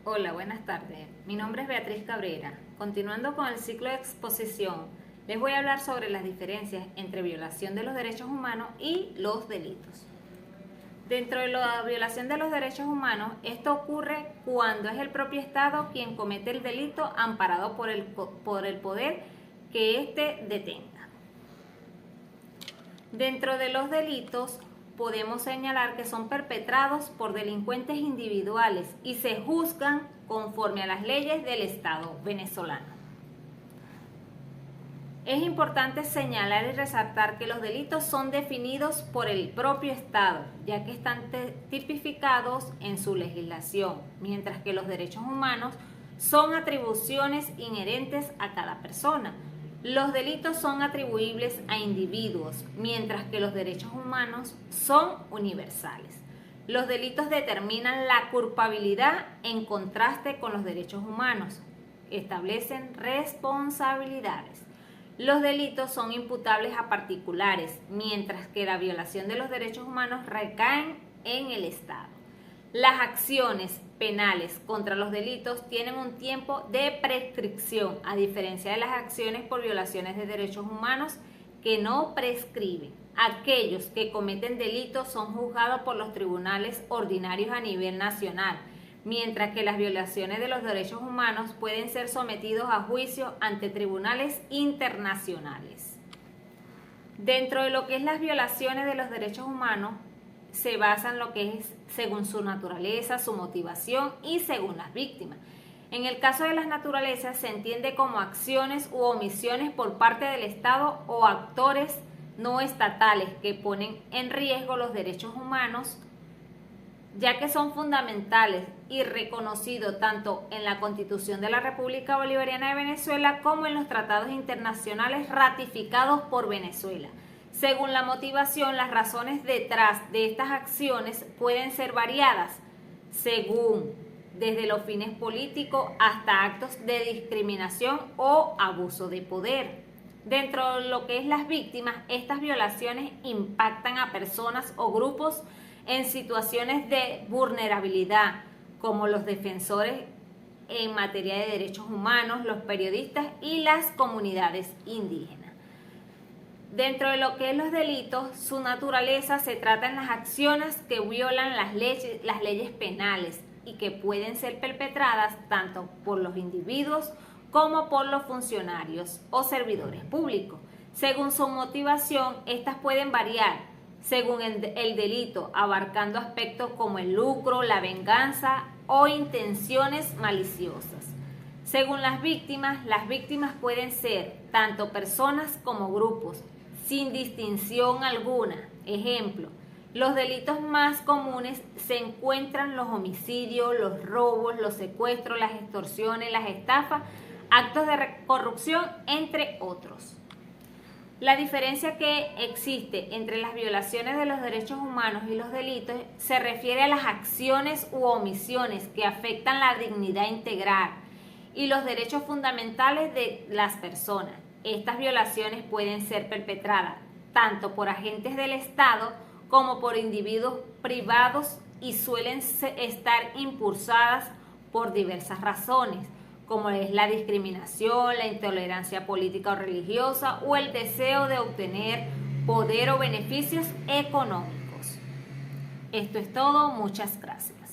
Hola, buenas tardes. Mi nombre es Beatriz Cabrera. Continuando con el ciclo de exposición, les voy a hablar sobre las diferencias entre violación de los derechos humanos y los delitos. Dentro de la violación de los derechos humanos, esto ocurre cuando es el propio Estado quien comete el delito amparado por el poder que éste detenga. Dentro de los delitos, podemos señalar que son perpetrados por delincuentes individuales y se juzgan conforme a las leyes del Estado venezolano. Es importante señalar y resaltar que los delitos son definidos por el propio Estado, ya que están tipificados en su legislación, mientras que los derechos humanos son atribuciones inherentes a cada persona. Los delitos son atribuibles a individuos, mientras que los derechos humanos son universales. Los delitos determinan la culpabilidad en contraste con los derechos humanos. Establecen responsabilidades. Los delitos son imputables a particulares, mientras que la violación de los derechos humanos recaen en el Estado. Las acciones penales contra los delitos tienen un tiempo de prescripción, a diferencia de las acciones por violaciones de derechos humanos que no prescriben. Aquellos que cometen delitos son juzgados por los tribunales ordinarios a nivel nacional, mientras que las violaciones de los derechos humanos pueden ser sometidos a juicio ante tribunales internacionales. Dentro de lo que es las violaciones de los derechos humanos, se basa en lo que es según su naturaleza, su motivación y según las víctimas. En el caso de las naturalezas se entiende como acciones u omisiones por parte del Estado o actores no estatales que ponen en riesgo los derechos humanos, ya que son fundamentales y reconocidos tanto en la Constitución de la República Bolivariana de Venezuela como en los tratados internacionales ratificados por Venezuela. Según la motivación, las razones detrás de estas acciones pueden ser variadas, según desde los fines políticos hasta actos de discriminación o abuso de poder. Dentro de lo que es las víctimas, estas violaciones impactan a personas o grupos en situaciones de vulnerabilidad, como los defensores en materia de derechos humanos, los periodistas y las comunidades indígenas. Dentro de lo que es los delitos, su naturaleza se trata en las acciones que violan las leyes penales y que pueden ser perpetradas tanto por los individuos como por los funcionarios o servidores públicos. Según su motivación, estas pueden variar según el delito, abarcando aspectos como el lucro, la venganza o intenciones maliciosas. Según las víctimas pueden ser tanto personas como grupos, sin distinción alguna. Ejemplo, los delitos más comunes se encuentran los homicidios, los robos, los secuestros, las extorsiones, las estafas, actos de corrupción, entre otros. La diferencia que existe entre las violaciones de los derechos humanos y los delitos se refiere a las acciones u omisiones que afectan la dignidad integral y los derechos fundamentales de las personas. Estas violaciones pueden ser perpetradas tanto por agentes del Estado como por individuos privados y suelen estar impulsadas por diversas razones, como es la discriminación, la intolerancia política o religiosa o el deseo de obtener poder o beneficios económicos. Esto es todo, muchas gracias.